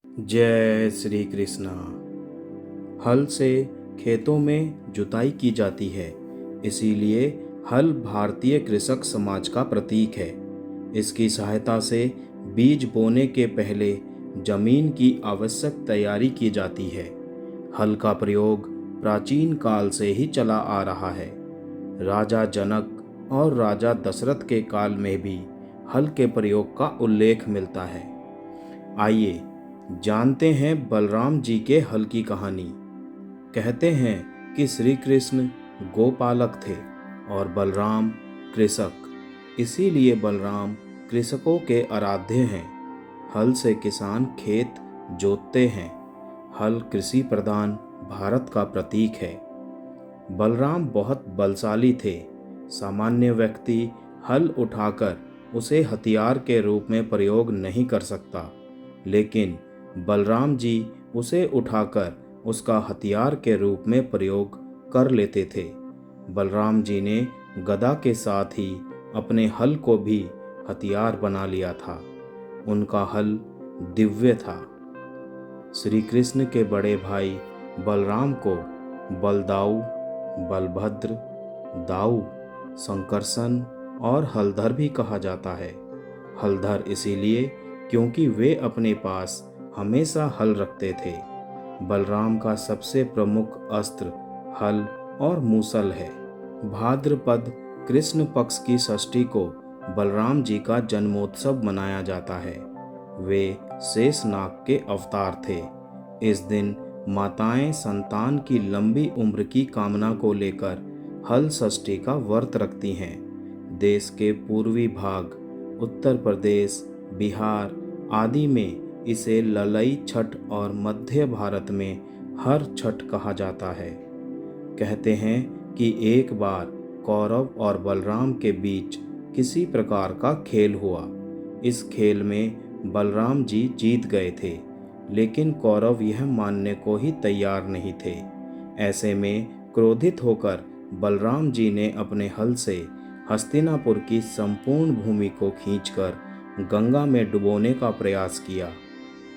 जय श्री कृष्णा। हल से खेतों में जुताई की जाती है, इसीलिए हल भारतीय कृषक समाज का प्रतीक है। इसकी सहायता से बीज बोने के पहले जमीन की आवश्यक तैयारी की जाती है। हल का प्रयोग प्राचीन काल से ही चला आ रहा है। राजा जनक और राजा दशरथ के काल में भी हल के प्रयोग का उल्लेख मिलता है। आइए जानते हैं बलराम जी के हल की कहानी। कहते हैं कि श्री कृष्ण गोपालक थे और बलराम कृषक, इसीलिए बलराम कृषकों के आराध्य हैं। हल से किसान खेत जोतते हैं। हल कृषि प्रधान भारत का प्रतीक है। बलराम बहुत बलशाली थे। सामान्य व्यक्ति हल उठाकर उसे हथियार के रूप में प्रयोग नहीं कर सकता, लेकिन बलराम जी उसे उठाकर उसका हथियार के रूप में प्रयोग कर लेते थे। बलराम जी ने गदा के साथ ही अपने हल को भी हथियार बना लिया था। उनका हल दिव्य था। श्री कृष्ण के बड़े भाई बलराम को बलदाऊ, बलभद्र, दाऊ, संकर्षण और हलधर भी कहा जाता है। हलधर इसीलिए क्योंकि वे अपने पास हमेशा हल रखते थे। बलराम का सबसे प्रमुख अस्त्र हल और मूसल है। भाद्रपद कृष्ण पक्ष की षष्ठी को बलराम जी का जन्मोत्सव मनाया जाता है। वे शेषनाग के अवतार थे। इस दिन माताएं संतान की लंबी उम्र की कामना को लेकर हल षष्ठी का व्रत रखती हैं। देश के पूर्वी भाग, उत्तर प्रदेश, बिहार आदि में इसे ललई छठ और मध्य भारत में हर छठ कहा जाता है। कहते हैं कि एक बार कौरव और बलराम के बीच किसी प्रकार का खेल हुआ। इस खेल में बलराम जी जीत गए थे, लेकिन कौरव यह मानने को ही तैयार नहीं थे। ऐसे में क्रोधित होकर बलराम जी ने अपने हल से हस्तिनापुर की संपूर्ण भूमि को खींचकर गंगा में डुबोने का प्रयास किया।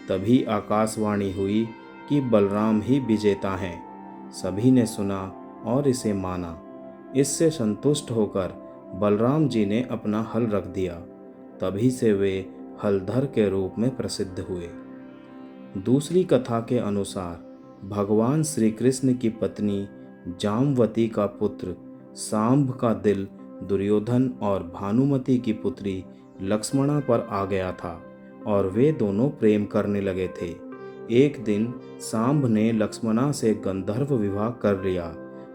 तभी आकाशवाणी हुई कि बलराम ही विजेता हैं। सभी ने सुना और इसे माना। इससे संतुष्ट होकर बलराम जी ने अपना हल रख दिया। तभी से वे हलधर के रूप में प्रसिद्ध हुए। दूसरी कथा के अनुसार भगवान श्री कृष्ण की पत्नी जामवती का पुत्र सांब का दिल दुर्योधन और भानुमति की पुत्री लक्ष्मणा पर आ गया था और वे दोनों प्रेम करने लगे थे। एक दिन सांब ने लक्ष्मणा से गंधर्व विवाह कर लिया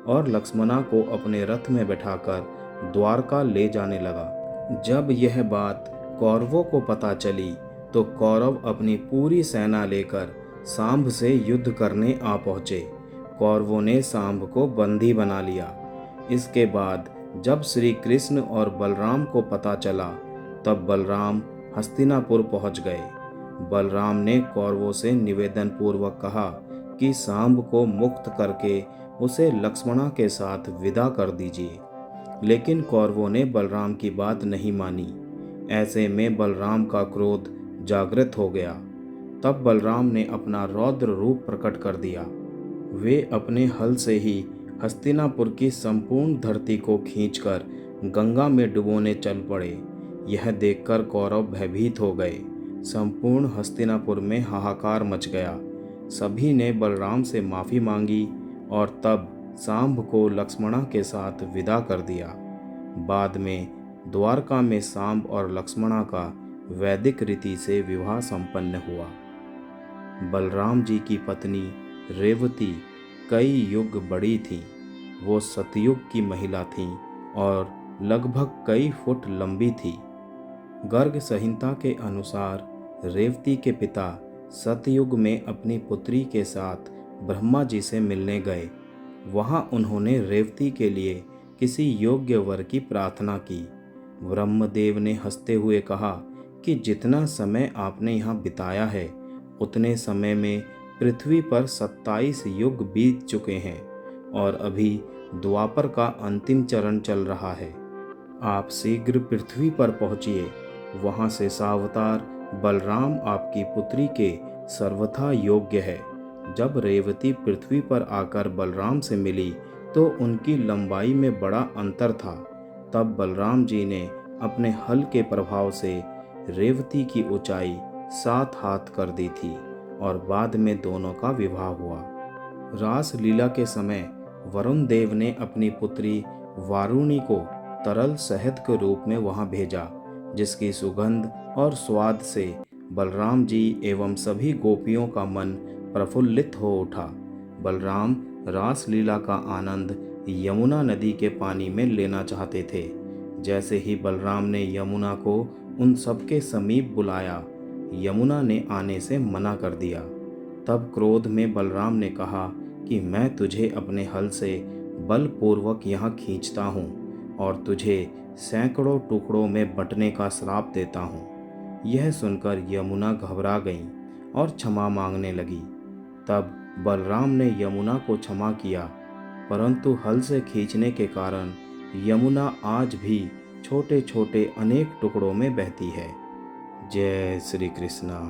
और लक्ष्मणा को अपने रथ में बैठाकर द्वारका ले जाने लगा। जब यह बात कौरवों को पता चली तो कौरव अपनी पूरी सेना लेकर सांब से युद्ध करने आ पहुँचे। कौरवों ने सांब को बंदी बना लिया। इसके बाद जब श्री कृष्ण और बलराम को पता चला, तब बलराम हस्तिनापुर पहुंच गए। बलराम ने कौरवों से निवेदन पूर्वक कहा कि सांब को मुक्त करके उसे लक्ष्मणा के साथ विदा कर दीजिए, लेकिन कौरवों ने बलराम की बात नहीं मानी। ऐसे में बलराम का क्रोध जागृत हो गया। तब बलराम ने अपना रौद्र रूप प्रकट कर दिया। वे अपने हल से ही हस्तिनापुर की संपूर्ण धरती को खींचकर गंगा में डुबोने चल पड़े। यह देखकर कौरव भयभीत हो गए। संपूर्ण हस्तिनापुर में हाहाकार मच गया। सभी ने बलराम से माफ़ी मांगी और तब सांब को लक्ष्मणा के साथ विदा कर दिया। बाद में द्वारका में सांब और लक्ष्मणा का वैदिक रीति से विवाह संपन्न हुआ। बलराम जी की पत्नी रेवती कई युग बड़ी थी। वो सतयुग की महिला थीं और लगभग कई फुट लंबी थी। गर्ग संहिता के अनुसार रेवती के पिता सतयुग में अपनी पुत्री के साथ ब्रह्मा जी से मिलने गए। वहां उन्होंने रेवती के लिए किसी योग्य वर की प्रार्थना की। ब्रह्मदेव ने हंसते हुए कहा कि जितना समय आपने यहाँ बिताया है, उतने समय में पृथ्वी पर 27 युग बीत चुके हैं और अभी द्वापर का अंतिम चरण चल रहा है। आप शीघ्र पृथ्वी पर पहुँचिए। वहाँ से सावतार बलराम आपकी पुत्री के सर्वथा योग्य है। जब रेवती पृथ्वी पर आकर बलराम से मिली तो उनकी लंबाई में बड़ा अंतर था। तब बलराम जी ने अपने हल के प्रभाव से रेवती की ऊंचाई 7 हाथ कर दी थी और बाद में दोनों का विवाह हुआ। रास लीला के समय वरुण देव ने अपनी पुत्री वारुणी को तरल शहद के रूप में वहां भेजा, जिसकी सुगंध और स्वाद से बलराम जी एवं सभी गोपियों का मन प्रफुल्लित हो उठा। बलराम रास लीला का आनंद यमुना नदी के पानी में लेना चाहते थे। जैसे ही बलराम ने यमुना को उन सबके समीप बुलाया, यमुना ने आने से मना कर दिया। तब क्रोध में बलराम ने कहा कि मैं तुझे अपने हल से बलपूर्वक यहाँ खींचता हूँ और तुझे सैकड़ों टुकड़ों में बंटने का श्राप देता हूँ। यह सुनकर यमुना घबरा गईं और क्षमा मांगने लगी। तब बलराम ने यमुना को क्षमा किया, परंतु हल से खींचने के कारण यमुना आज भी छोटे छोटे अनेक टुकड़ों में बहती है। जय श्री कृष्णा।